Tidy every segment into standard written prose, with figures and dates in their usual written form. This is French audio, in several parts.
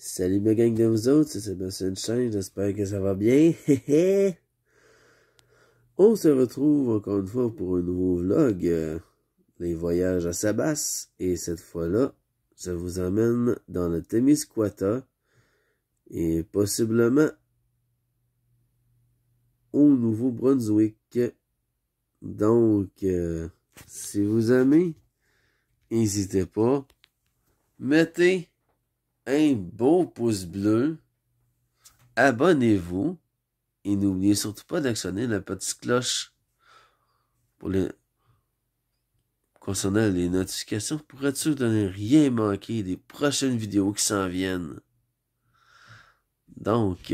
Salut ma gang de vous autres, c'est Sébastien Chain, j'espère que ça va bien. On se retrouve encore une fois pour un nouveau vlog, les voyages à Sabas. Et cette fois-là, je vous emmène dans le Témiscouata et possiblement au Nouveau-Brunswick. Donc, si vous aimez, n'hésitez pas, mettez un beau pouce bleu, abonnez-vous et n'oubliez surtout pas d'actionner la petite cloche pour concernant les notifications pour être sûr de ne rien manquer des prochaines vidéos qui s'en viennent. Donc,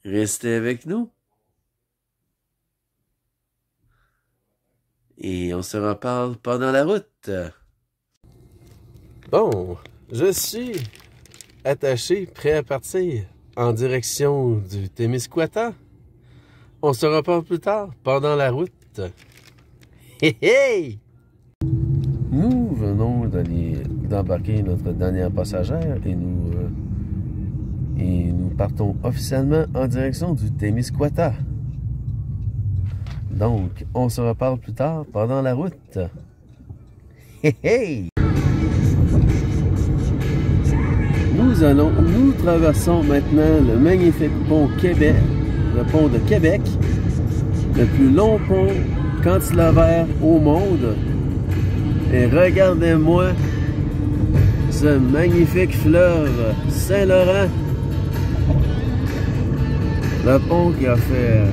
restez avec nous et on se reparle pendant la route. Bon, je suis attaché, prêt à partir en direction du Témiscouata. On se reparle plus tard, pendant la route. Hey, hey! Nous venons d'embarquer notre dernière passagère et nous partons officiellement en direction du Témiscouata. Donc, on se reparle plus tard, pendant la route. Hey, hey! Nous traversons maintenant le magnifique pont Québec, le pont de Québec, le plus long pont cantilever au monde. Et regardez-moi ce magnifique fleuve Saint-Laurent. Le pont qui a fait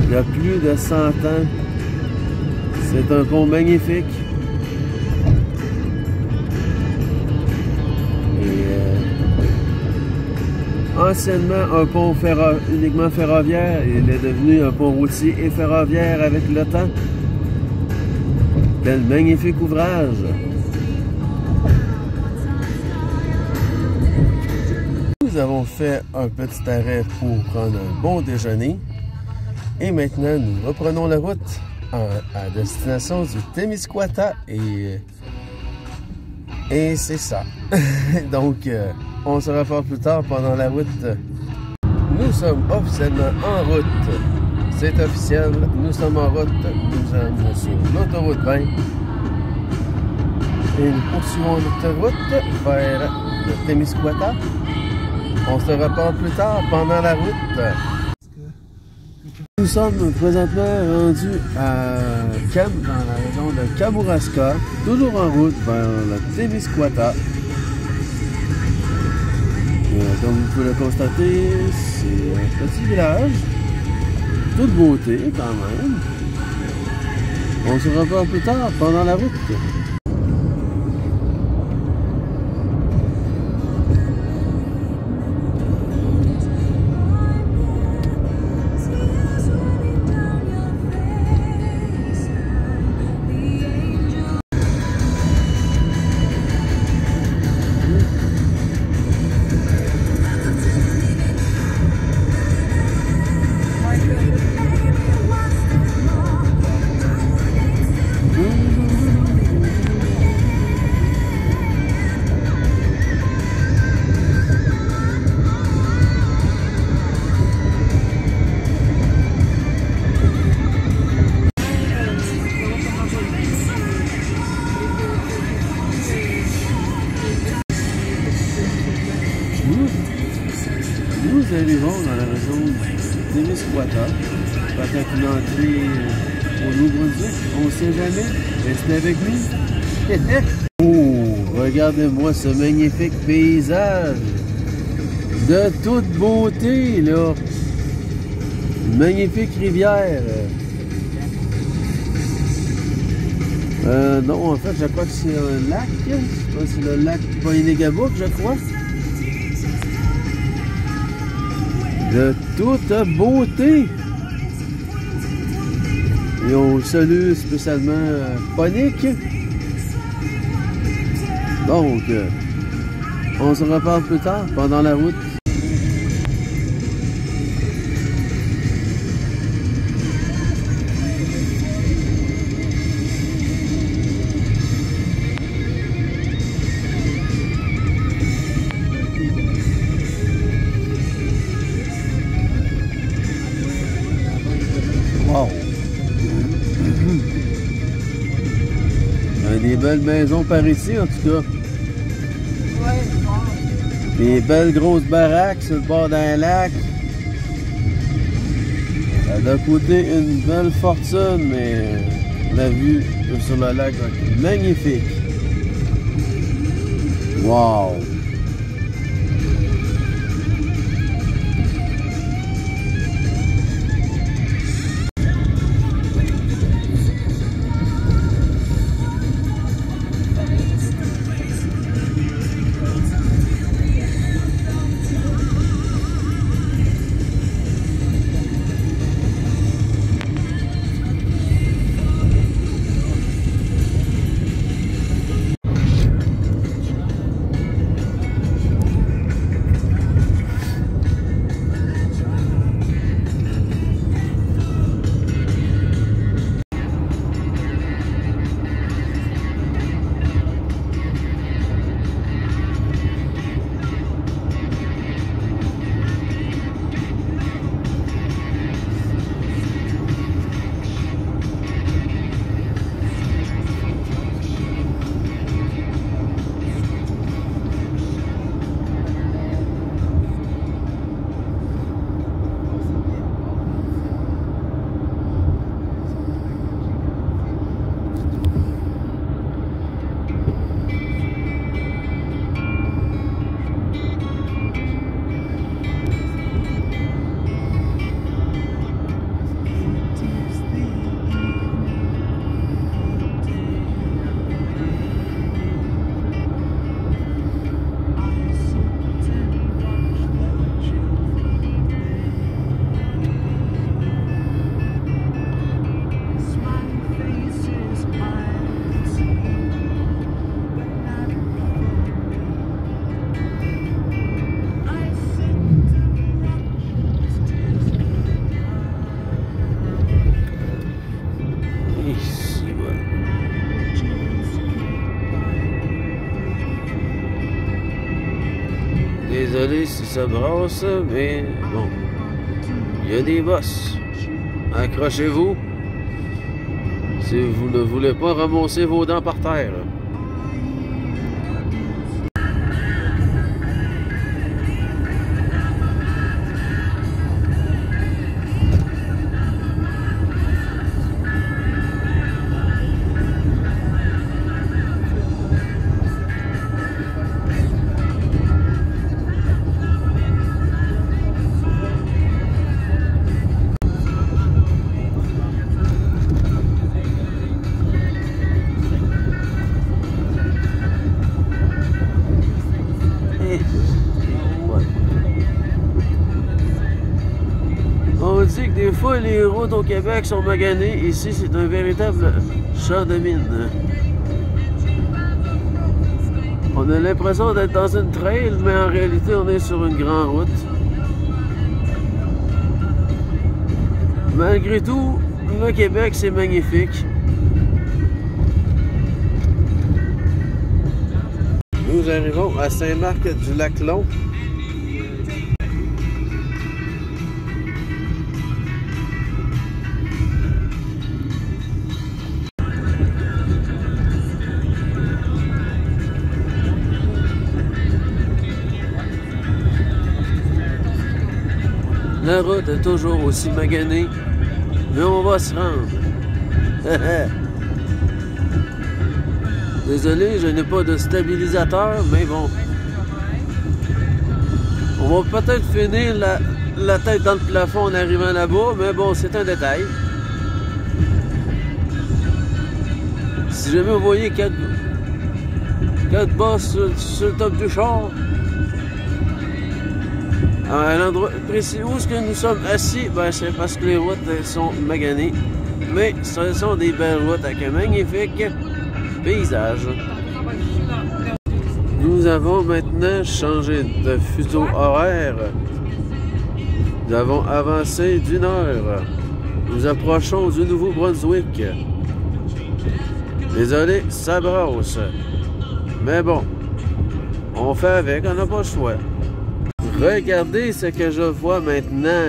il y a plus de 100 ans. C'est un pont magnifique. Anciennement un pont uniquement ferroviaire, il est devenu un pont routier et ferroviaire avec le temps. Quel magnifique ouvrage! Nous avons fait un petit arrêt pour prendre un bon déjeuner et maintenant nous reprenons la route à destination du Témiscouata et c'est ça. Donc, on se reparle plus tard pendant la route. Nous sommes officiellement en route. C'est officiel, nous sommes en route. Nous sommes sur l'autoroute 20. Et nous poursuivons notre route vers le Témiscouata. On se reparle plus tard pendant la route. Nous sommes présentement rendus dans la région de Kamouraska, toujours en route vers le Témiscouata. Comme vous pouvez le constater, c'est un petit village, toute beauté quand même. On se revoit plus tard pendant la route. Nous arrivons dans la région du Témiscouata, peut-être une entrée au Nouveau-Brunswick, on ne sait jamais, restez avec nous. Oh, regardez-moi ce magnifique paysage de toute beauté, là. Une magnifique rivière. Non, en fait, je crois que c'est un lac. C'est le lac Poinégabouc, je crois. De toute beauté. Et on salue spécialement Ponique. Donc, on se reparle plus tard pendant la route. des belles maisons par ici, en tout cas. Ouais, Des belles grosses baraques sur le bord d'un lac. D'un côté, une belle fortune, mais la vue sur le lac est magnifique. Wow! Désolé si ça brasse, mais bon, il y a des bosses. Accrochez-vous si vous ne voulez pas ramasser vos dents par terre. On dit que des fois les routes au Québec sont maganées. Ici, c'est un véritable champ de mine. On a l'impression d'être dans une trail, mais en réalité, on est sur une grande route. Malgré tout, le Québec, c'est magnifique. Nous arrivons à Saint-Marc-du-Lac-Long. La route est toujours aussi maganée, mais on va se rendre. Désolé, je n'ai pas de stabilisateur, mais bon. On va peut-être finir la tête dans le plafond en arrivant là-bas, mais bon, c'est un détail. Si jamais vous voyez 4 bosses sur le top du char, à l'endroit précis où est-ce que nous sommes assis, ben c'est parce que les routes sont maganées. Mais ce sont des belles routes avec un magnifique paysage. Nous avons maintenant changé de fuseau horaire. Nous avons avancé d'1 heure. Nous approchons du Nouveau-Brunswick. Désolé, ça brosse. Mais bon, on fait avec, on n'a pas le choix. Regardez ce que je vois maintenant.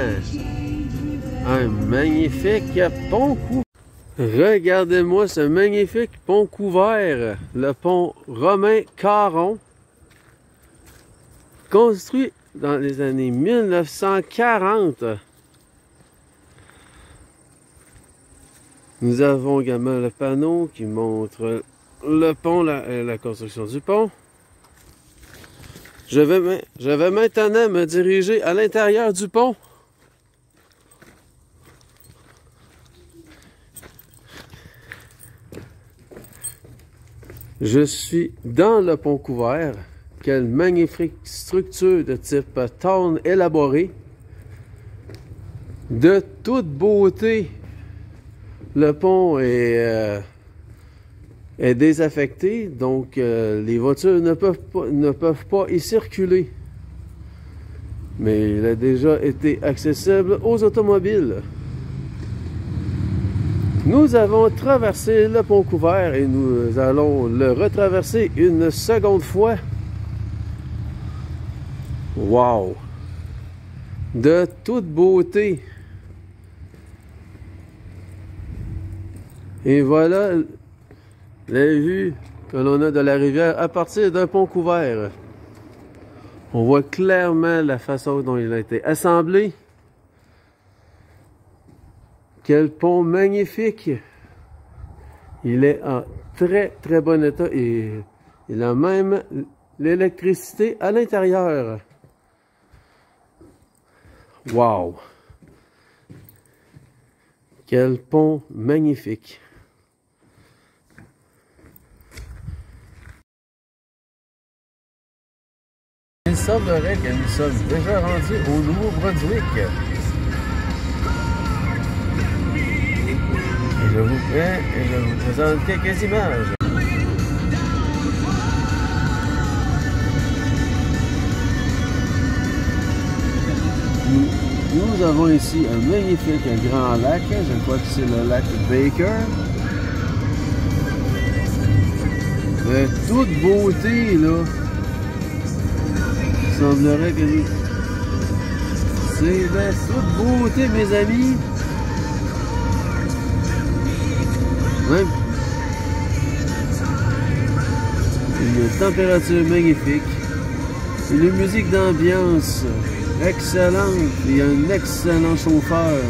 Un magnifique pont couvert. Regardez-moi ce magnifique pont couvert, le pont Romain Caron, construit dans les années 1940. Nous avons également le panneau qui montre le pont, la construction du pont. Je vais maintenant me diriger à l'intérieur du pont. Je suis dans le pont couvert. Quelle magnifique structure de type tôle élaborée. De toute beauté. Le pont est désaffecté, donc les voitures ne peuvent pas y circuler. Mais il a déjà été accessible aux automobiles. Nous avons traversé le pont couvert et nous allons le retraverser une seconde fois. Wow! De toute beauté. Et voilà la vue que l'on a de la rivière à partir d'un pont couvert. On voit clairement la façon dont il a été assemblé. Quel pont magnifique! Il est en très très bon état et il a même l'électricité à l'intérieur. Wow! Quel pont magnifique! Il semblerait que nous sommes déjà rendus au Nouveau-Brunswick. Je vous présente quelques images. Nous avons ici un magnifique grand lac. Je crois que c'est le lac Baker. De toute beauté, là. Il semblerait que c'est de toute beauté, mes amis. Même une température magnifique, une musique d'ambiance excellente et un excellent chauffeur.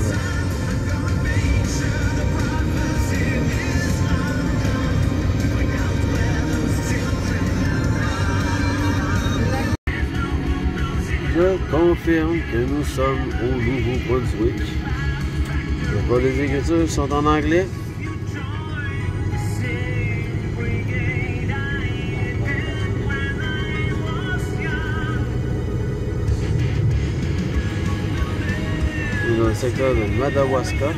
Je confirme que nous sommes au Nouveau-Brunswick. Les écritures sont en anglais. Dans le secteur de Madawaska.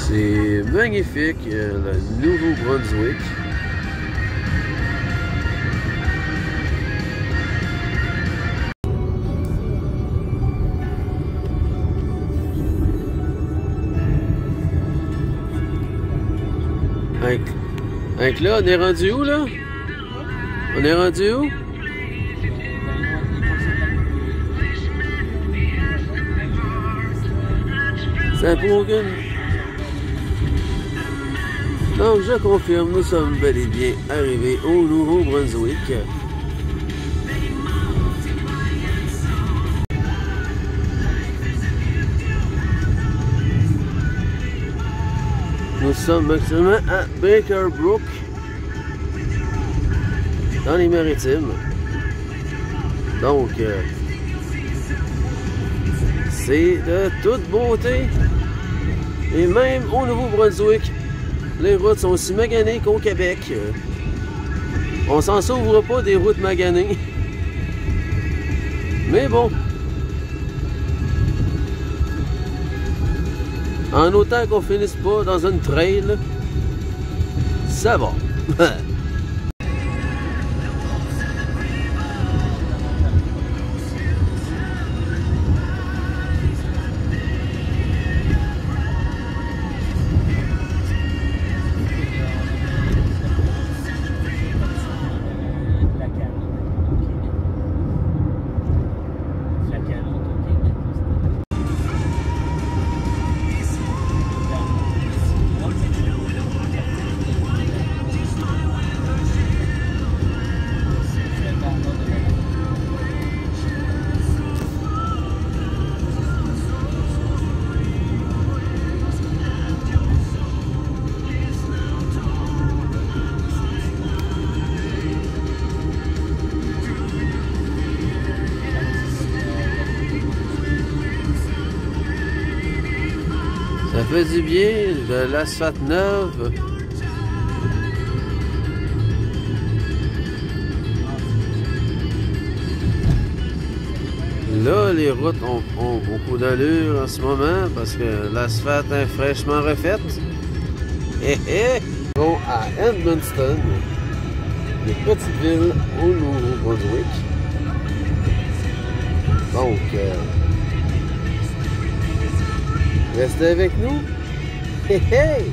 C'est magnifique, le Nouveau-Brunswick. Donc là, on est rendu où, là? On est rendu où? Saint-Paul. Donc, je confirme, nous sommes bel et bien arrivés au Nouveau-Brunswick. Nous sommes actuellement à Baker Brook, dans les Maritimes. Donc, c'est de toute beauté. Et même au Nouveau-Brunswick, les routes sont aussi maganées qu'au Québec. On s'en sauvera pas des routes maganées. Mais bon. En autant qu'on finisse pas dans une trail, ça va. Ça fait du bien de l'asphalte neuve. Là, les routes ont beaucoup d'allure en ce moment parce que l'asphalte est fraîchement refaite. Bon, à Edmundston, une petite ville au Nouveau-Brunswick. Donc, restez avec nous. Hey!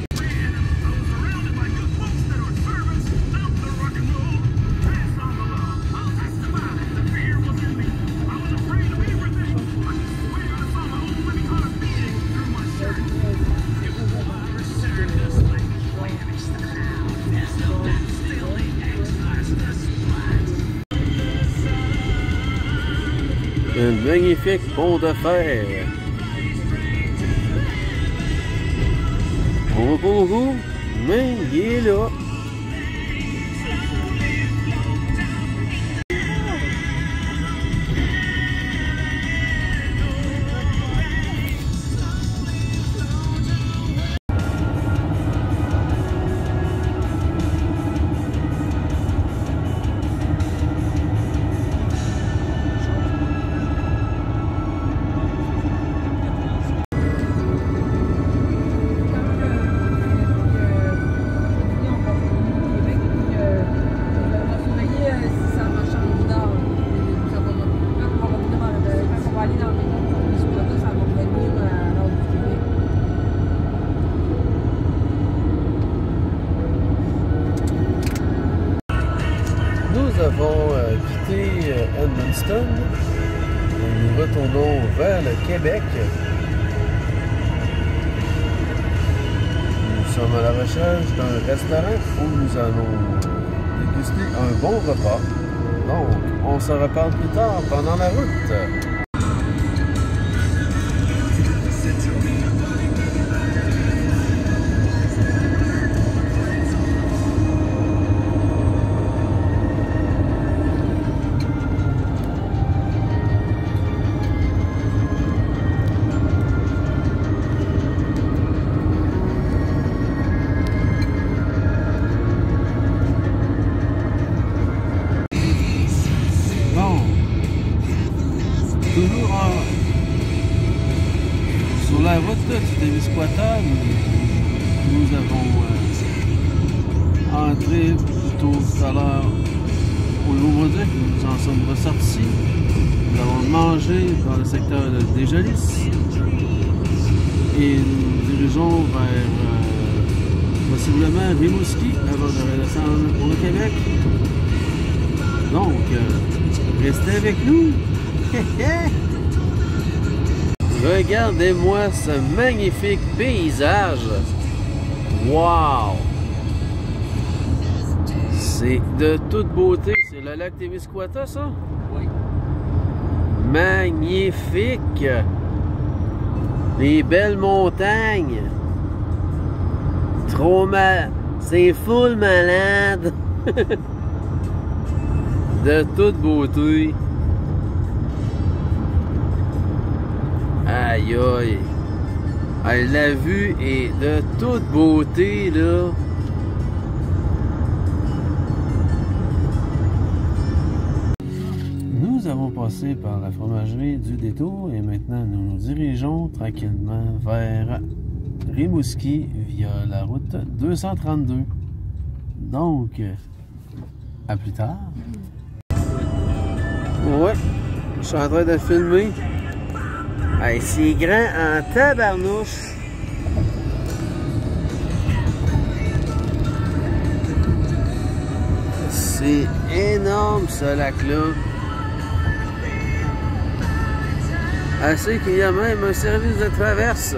Un magnifique pont de fer. On va pas beaucoup, mais il est là. Nous avons quitté Edmundston et nous retournons vers le Québec. Nous sommes à la recherche d'un restaurant où nous allons déguster un bon repas. Donc, on se reparle plus tard pendant la route. Toujours sur la route du Témiscouata, nous avons entré plutôt tout à l'heure au Nouveau-Brunswick. Nous en sommes ressortis. Nous avons mangé dans le secteur de Desjolies et nous dirigeons vers possiblement Rimouski avant de redescendre pour le Québec. Donc, restez avec nous. Regardez-moi ce magnifique paysage. Wow! C'est de toute beauté. C'est le lac Témiscouata, ça? Oui. Magnifique! Les belles montagnes. Trop mal. C'est full malade. De toute beauté. Aïe aïe. La vue est de toute beauté là. passé par la fromagerie du Détour et maintenant nous nous dirigeons tranquillement vers Rimouski via la route 232. Donc, à plus tard. Ouais, je suis en train de filmer. Hey, c'est grand en tabarnouche. C'est énorme ce lac-là. Assez qu'il y a même un service de traverse.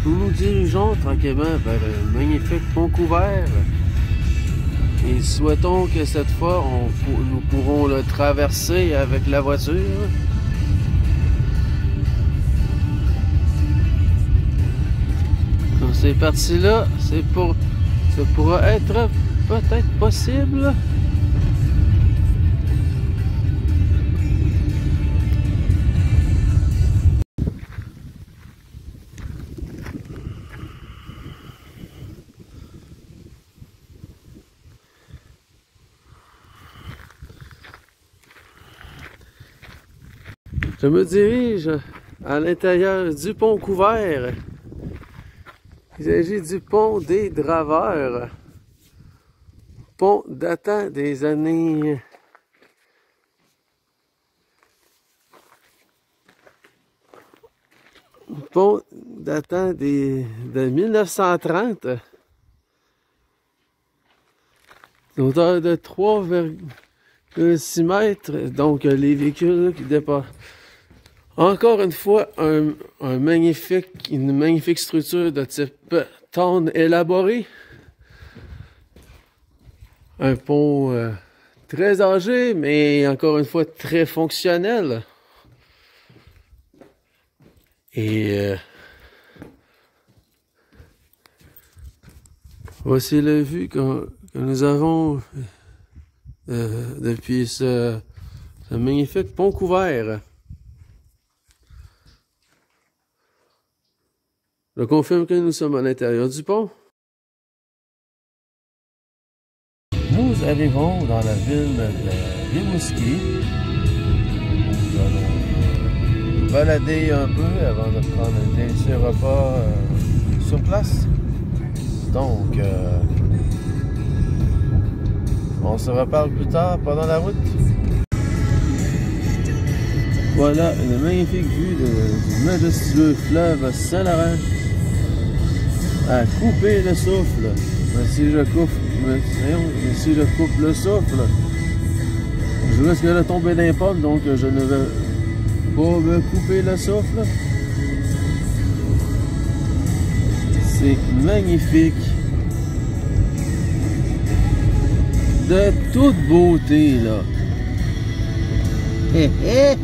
Nous nous dirigeons tranquillement vers un magnifique pont couvert et souhaitons que cette fois nous pourrons le traverser avec la voiture. Dans ces parties-là, ça pourra être peut-être possible. Je me dirige à l'intérieur du pont couvert. Il s'agit du pont des Draveurs. Pont datant des années... Pont datant de 1930. Hauteur de 3,6 mètres. Donc les véhicules qui dépassent. Encore une fois, une magnifique structure de type tôle élaboré. Un pont très âgé, mais encore une fois très fonctionnel. Et voici la vue que nous avons depuis ce magnifique pont couvert. Je confirme que nous sommes à l'intérieur du pont. Nous arrivons dans la ville de Rimouski. Nous allons nous balader un peu avant de prendre un délicieux repas sur place. Donc, on se reparle plus tard pendant la route. Voilà une magnifique vue du majestueux fleuve Saint-Laurent. À couper le souffle. Mais si je coupe le souffle, je risque de tomber dans les pommes, donc je ne vais pas me couper le souffle. C'est magnifique. De toute beauté, là. Hé hé!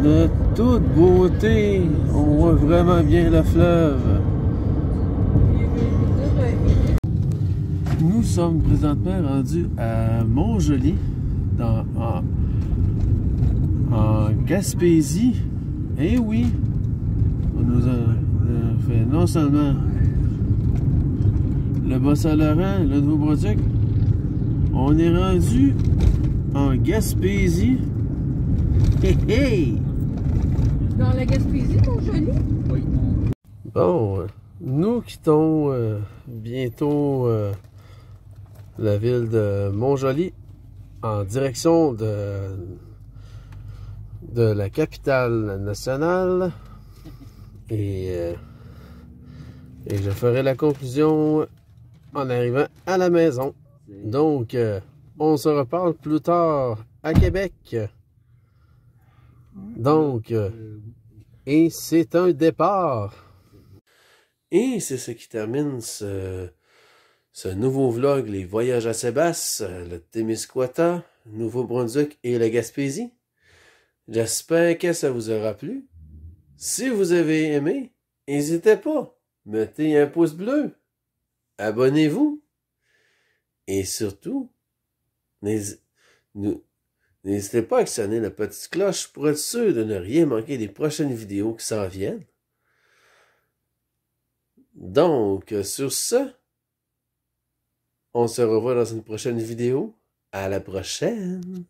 De toute beauté, on voit vraiment bien le fleuve. Nous sommes présentement rendus à Montjoly, en Gaspésie. Et oui, on nous a fait non seulement le Bas-Saint-Laurent, le Nouveau-Brunswick, on est rendu en Gaspésie. Hé hé! Dans la Gaspésie, Montjoly? Oui. Bon, nous quittons bientôt la ville de Montjoly en direction de la capitale nationale et je ferai la conclusion en arrivant à la maison. Donc, on se reparle plus tard à Québec. Donc, et c'est un départ. Et c'est ce qui termine ce nouveau vlog, les voyages à Sébastien, le Témiscouata, Nouveau-Brunswick et la Gaspésie. J'espère que ça vous aura plu. Si vous avez aimé, n'hésitez pas, mettez un pouce bleu, abonnez-vous et surtout, n'hésitez pas à actionner la petite cloche pour être sûr de ne rien manquer des prochaines vidéos qui s'en viennent. Donc, sur ce, on se revoit dans une prochaine vidéo. À la prochaine!